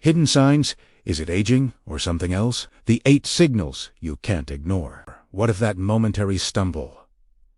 Hidden signs? Is it aging or something else? The 8 signals you can't ignore. What if that momentary stumble,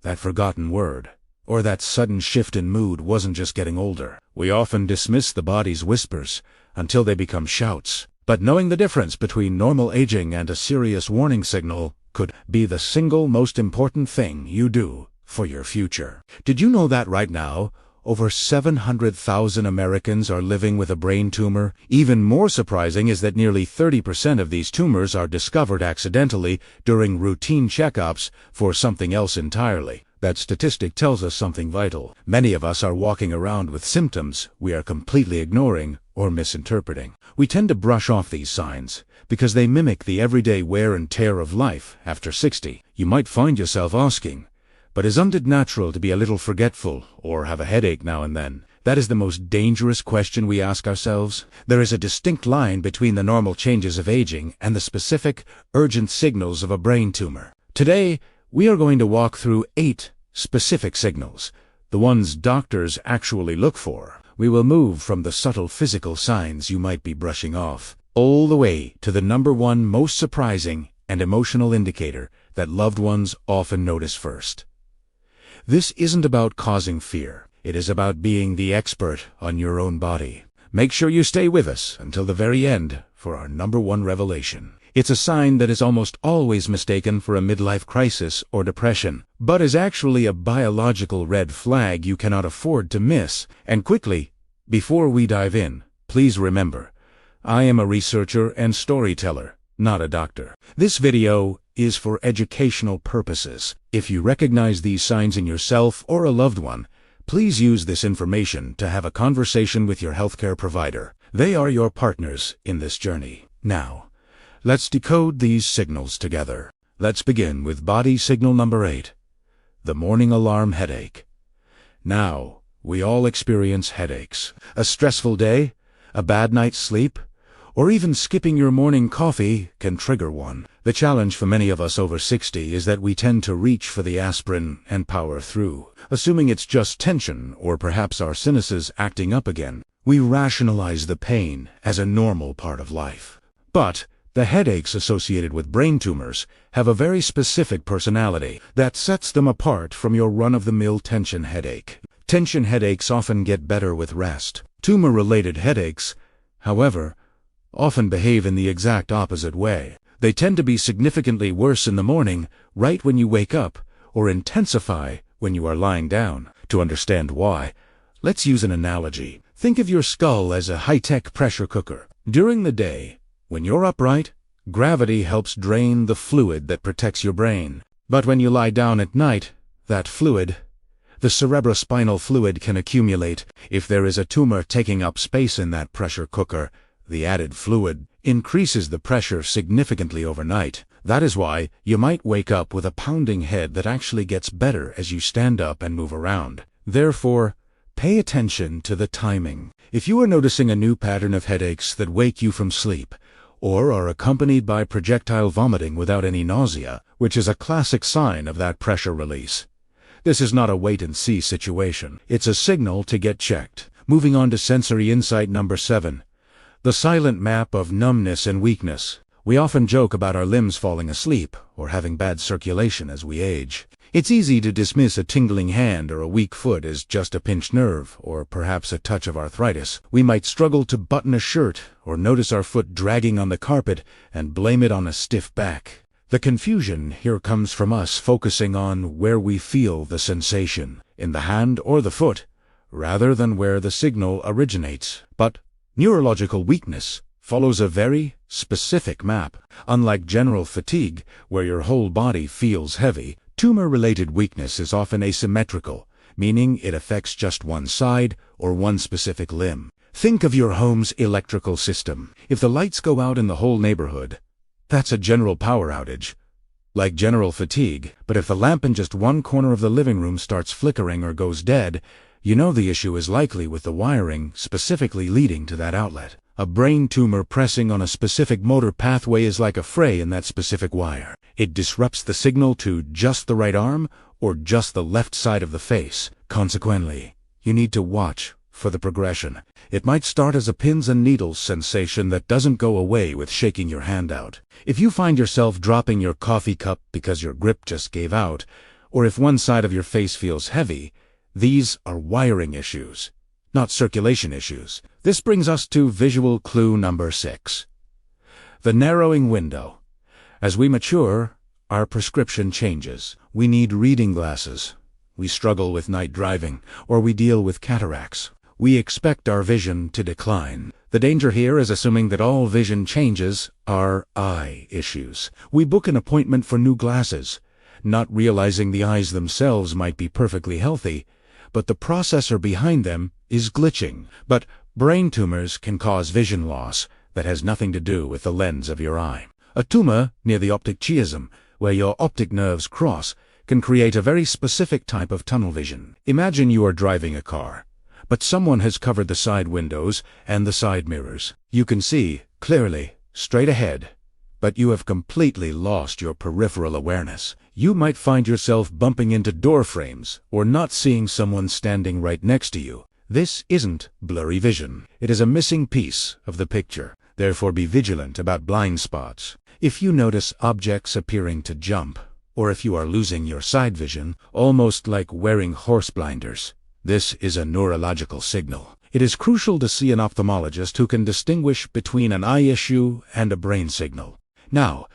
that forgotten word, or that sudden shift in mood wasn't just getting older? We often dismiss the body's whispers until they become shouts. But knowing the difference between normal aging and a serious warning signal could be the single most important thing you do for your future. Did you know that right now, over 700,000 Americans are living with a brain tumor? Even more surprising is that nearly 30% of these tumors are discovered accidentally during routine checkups for something else entirely. That statistic tells us something vital. Many of us are walking around with symptoms we are completely ignoring or misinterpreting. We tend to brush off these signs because they mimic the everyday wear and tear of life after 60. You might find yourself asking, but isn't it natural to be a little forgetful or have a headache now and then? That is the most dangerous question we ask ourselves. There is a distinct line between the normal changes of aging and the specific, urgent signals of a brain tumor. Today, we are going to walk through 8 specific signals, the ones doctors actually look for. We will move from the subtle physical signs you might be brushing off, all the way to the #1 most surprising and emotional indicator that loved ones often notice first. This isn't about causing fear. It is about being the expert on your own body. Make sure you stay with us until the very end for our #1 revelation. It's a sign that is almost always mistaken for a midlife crisis or depression, but is actually a biological red flag you cannot afford to miss. And quickly, before we dive in, please remember, I am a researcher and storyteller, not a doctor. This video is for educational purposes. If you recognize these signs in yourself or a loved one, please use this information to have a conversation with your healthcare provider. They are your partners in this journey. Now, let's decode these signals together. Let's begin with body signal number 8, the morning alarm headache. Now, we all experience headaches. A stressful day, a bad night's sleep, or even skipping your morning coffee can trigger one. The challenge for many of us over 60 is that we tend to reach for the aspirin and power through, assuming it's just tension or perhaps our sinuses acting up again. We rationalize the pain as a normal part of life. But the headaches associated with brain tumors have a very specific personality that sets them apart from your run-of-the-mill tension headache. Tension headaches often get better with rest. Tumor-related headaches, however, often behave in the exact opposite way. They tend to be significantly worse in the morning, right when you wake up, or intensify when you are lying down. To understand why, let's use an analogy. Think of your skull as a high-tech pressure cooker. During the day, when you're upright, gravity helps drain the fluid that protects your brain. But when you lie down at night, that fluid, the cerebrospinal fluid, can accumulate. If there is a tumor taking up space in that pressure cooker, the added fluid increases the pressure significantly overnight. That is why you might wake up with a pounding head that actually gets better as you stand up and move around. Therefore, pay attention to the timing. If you are noticing a new pattern of headaches that wake you from sleep, or are accompanied by projectile vomiting without any nausea, which is a classic sign of that pressure release, this is not a wait-and-see situation. It's a signal to get checked. Moving on to sensory insight number 7. The silent map of numbness and weakness. We often joke about our limbs falling asleep or having bad circulation as we age. It's easy to dismiss a tingling hand or a weak foot as just a pinched nerve or perhaps a touch of arthritis. We might struggle to button a shirt or notice our foot dragging on the carpet and blame it on a stiff back. The confusion here comes from us focusing on where we feel the sensation, in the hand or the foot, rather than where the signal originates. But neurological weakness follows a very specific map. Unlike general fatigue, where your whole body feels heavy, tumor-related weakness is often asymmetrical, meaning it affects just one side or one specific limb. Think of your home's electrical system. If the lights go out in the whole neighborhood, that's a general power outage, like general fatigue. But if the lamp in just one corner of the living room starts flickering or goes dead, you know the issue is likely with the wiring specifically leading to that outlet. A brain tumor pressing on a specific motor pathway is like a fray in that specific wire. It disrupts the signal to just the right arm or just the left side of the face. Consequently, you need to watch for the progression. It might start as a pins and needles sensation that doesn't go away with shaking your hand out. If you find yourself dropping your coffee cup because your grip just gave out, or if one side of your face feels heavy, these are wiring issues, not circulation issues. This brings us to visual clue number 6. The narrowing window. As we mature, our prescription changes. We need reading glasses. We struggle with night driving, or we deal with cataracts. We expect our vision to decline. The danger here is assuming that all vision changes are eye issues. We book an appointment for new glasses, not realizing the eyes themselves might be perfectly healthy, but the processor behind them is glitching. But brain tumors can cause vision loss that has nothing to do with the lens of your eye. A tumor near the optic chiasm, where your optic nerves cross, can create a very specific type of tunnel vision. Imagine you are driving a car, but someone has covered the side windows and the side mirrors. You can see clearly, straight ahead, but you have completely lost your peripheral awareness. You might find yourself bumping into door frames or not seeing someone standing right next to you. This isn't blurry vision. It is a missing piece of the picture. Therefore, be vigilant about blind spots. If you notice objects appearing to jump, or if you are losing your side vision, almost like wearing horse blinders, this is a neurological signal. It is crucial to see an ophthalmologist who can distinguish between an eye issue and a brain signal. Now,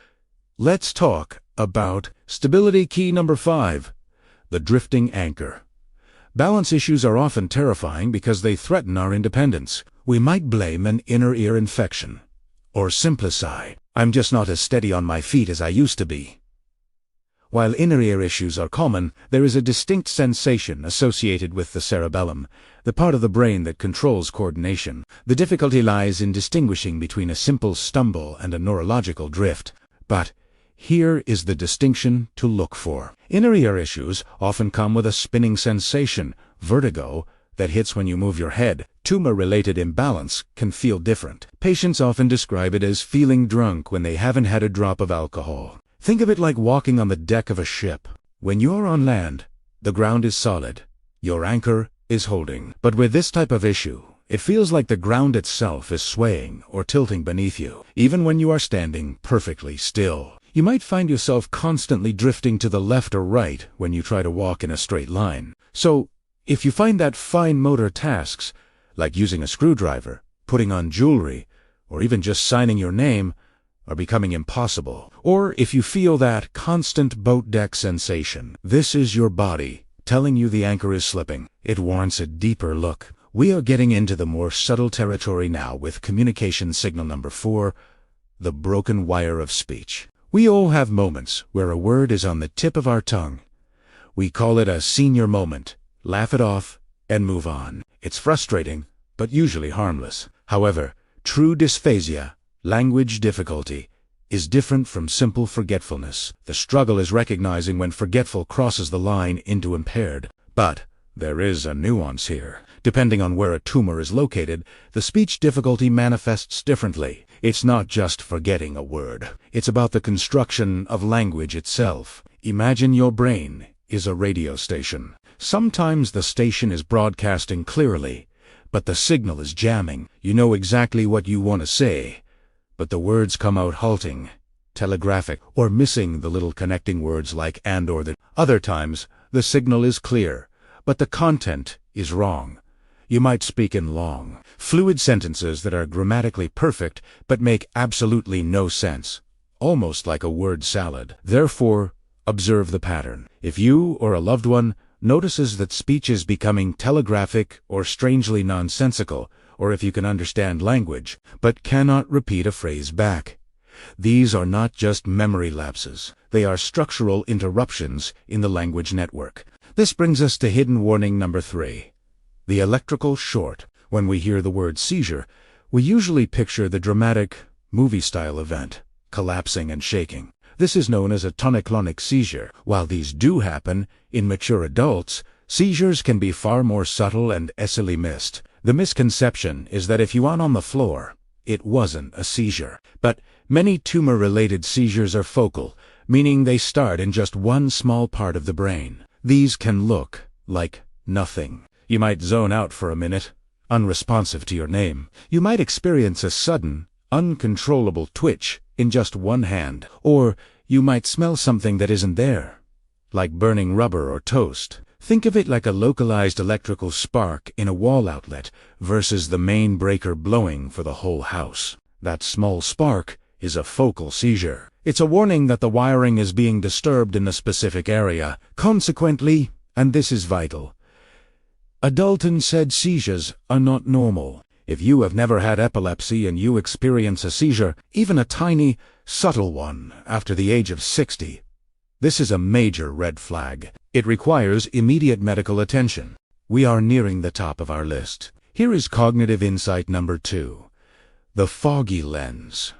let's talk about stability key number 5, the drifting anchor. Balance issues are often terrifying because they threaten our independence. We might blame an inner ear infection, or simplify, I'm just not as steady on my feet as I used to be. While inner ear issues are common, there is a distinct sensation associated with the cerebellum, the part of the brain that controls coordination. The difficulty lies in distinguishing between a simple stumble and a neurological drift. But here is the distinction to look for. Inner ear issues often come with a spinning sensation, vertigo, that hits when you move your head. Tumor-related imbalance can feel different. Patients often describe it as feeling drunk when they haven't had a drop of alcohol. Think of it like walking on the deck of a ship. When you're on land, the ground is solid. Your anchor is holding. But with this type of issue, it feels like the ground itself is swaying or tilting beneath you, even when you are standing perfectly still. You might find yourself constantly drifting to the left or right when you try to walk in a straight line. So, if you find that fine motor tasks, like using a screwdriver, putting on jewelry, or even just signing your name, are becoming impossible, or if you feel that constant boat deck sensation, this is your body telling you the anchor is slipping. It warrants a deeper look. We are getting into the more subtle territory now with communication signal number 4, the broken wire of speech. We all have moments where a word is on the tip of our tongue. We call it a senior moment, laugh it off, and move on. It's frustrating, but usually harmless. However, true dysphasia, language difficulty, is different from simple forgetfulness. The struggle is recognizing when forgetful crosses the line into impaired. But there is a nuance here. Depending on where a tumor is located, the speech difficulty manifests differently. It's not just forgetting a word. It's about the construction of language itself. Imagine your brain is a radio station. Sometimes the station is broadcasting clearly, but the signal is jamming. You know exactly what you want to say, but the words come out halting, telegraphic, or missing the little connecting words like and or the. Other times, the signal is clear, but the content is wrong. You might speak in long, fluid sentences that are grammatically perfect but make absolutely no sense, almost like a word salad. Therefore, observe the pattern. If you or a loved one notices that speech is becoming telegraphic or strangely nonsensical, or if you can understand language but cannot repeat a phrase back, these are not just memory lapses. They are structural interruptions in the language network. This brings us to hidden warning number 3. The electrical short. When we hear the word seizure, we usually picture the dramatic, movie-style event, collapsing and shaking. This is known as a tonic-clonic seizure. While these do happen in mature adults, seizures can be far more subtle and easily missed. The misconception is that if you are on the floor, it wasn't a seizure. But many tumor-related seizures are focal, meaning they start in just one small part of the brain. These can look like nothing. You might zone out for a minute, unresponsive to your name. You might experience a sudden, uncontrollable twitch in just one hand, or you might smell something that isn't there, like burning rubber or toast. Think of it like a localized electrical spark in a wall outlet versus the main breaker blowing for the whole house. That small spark is a focal seizure. It's a warning that the wiring is being disturbed in a specific area. Consequently, and this is vital, Adulton said seizures are not normal. If you have never had epilepsy and you experience a seizure, even a tiny, subtle one, after the age of 60, this is a major red flag. It requires immediate medical attention. We are nearing the top of our list. Here is cognitive insight number 2, the foggy lens.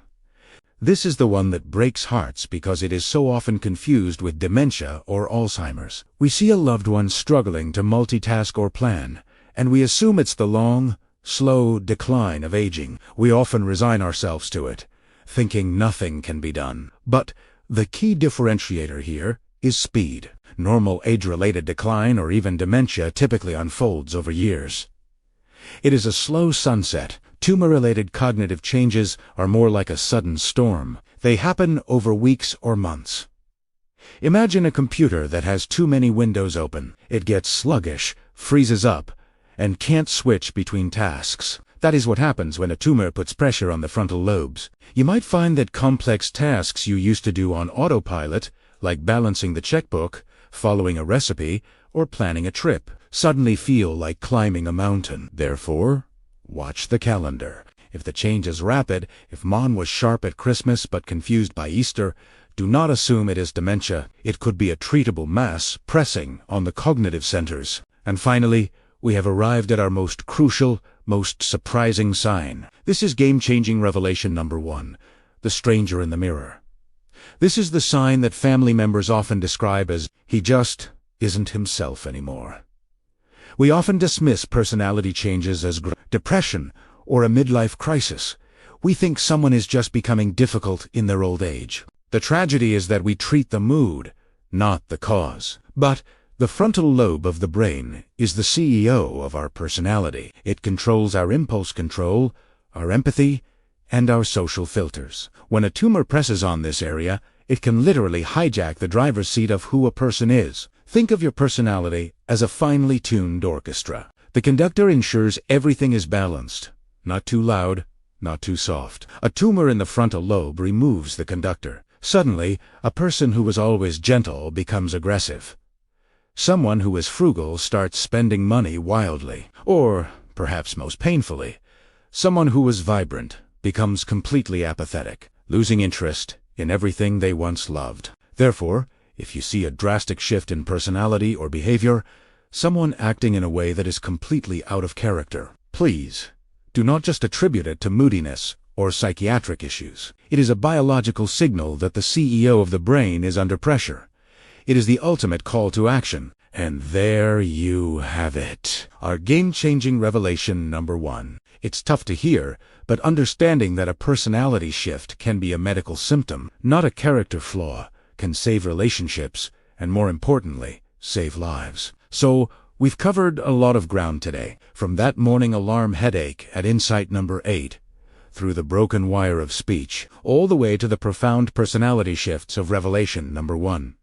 This is the one that breaks hearts because it is so often confused with dementia or Alzheimer's. We see a loved one struggling to multitask or plan, and we assume it's the long, slow decline of aging. We often resign ourselves to it, thinking nothing can be done. But the key differentiator here is speed. Normal age-related decline or even dementia typically unfolds over years. It is a slow sunset. Tumor-related cognitive changes are more like a sudden storm. They happen over weeks or months. Imagine a computer that has too many windows open. It gets sluggish, freezes up, and can't switch between tasks. That is what happens when a tumor puts pressure on the frontal lobes. You might find that complex tasks you used to do on autopilot, like balancing the checkbook, following a recipe, or planning a trip, suddenly feel like climbing a mountain. Therefore, watch the calendar. If the change is rapid, if Mom was sharp at Christmas but confused by Easter, do not assume it is dementia. It could be a treatable mass pressing on the cognitive centers. And finally, we have arrived at our most crucial, most surprising sign. This is game-changing revelation number 1, the stranger in the mirror. This is the sign that family members often describe as, he just isn't himself anymore. We often dismiss personality changes as depression or a midlife crisis. We think someone is just becoming difficult in their old age. The tragedy is that we treat the mood, not the cause. But the frontal lobe of the brain is the CEO of our personality. It controls our impulse control, our empathy, and our social filters. When a tumor presses on this area, it can literally hijack the driver's seat of who a person is. Think of your personality as a finely tuned orchestra. The conductor ensures everything is balanced, not too loud, not too soft. A tumor in the frontal lobe removes the conductor. Suddenly, a person who was always gentle becomes aggressive. Someone who is frugal starts spending money wildly. Or, perhaps most painfully, someone who was vibrant becomes completely apathetic, losing interest in everything they once loved. Therefore, if you see a drastic shift in personality or behavior, someone acting in a way that is completely out of character, please do not just attribute it to moodiness or psychiatric issues. It is a biological signal that the CEO of the brain is under pressure. It is the ultimate call to action. And there you have it. Our game-changing revelation number 1. It's tough to hear, but understanding that a personality shift can be a medical symptom, not a character flaw, can save relationships, and more importantly, save lives. So, we've covered a lot of ground today, from that morning alarm headache at insight number 8, through the broken wire of speech, all the way to the profound personality shifts of revelation number 1.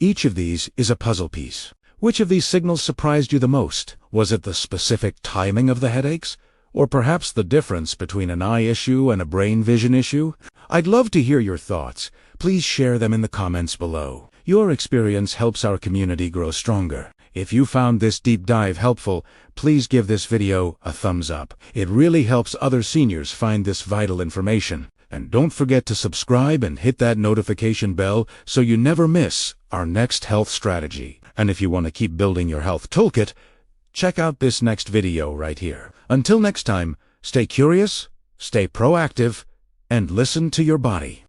Each of these is a puzzle piece. Which of these signals surprised you the most? Was it the specific timing of the headaches? Or perhaps the difference between an eye issue and a brain vision issue? I'd love to hear your thoughts. Please share them in the comments below. Your experience helps our community grow stronger. If you found this deep dive helpful, please give this video a thumbs up. It really helps other seniors find this vital information. And don't forget to subscribe and hit that notification bell so you never miss our next health strategy. And if you want to keep building your health toolkit, check out this next video right here. Until next time, stay curious, stay proactive, and listen to your body.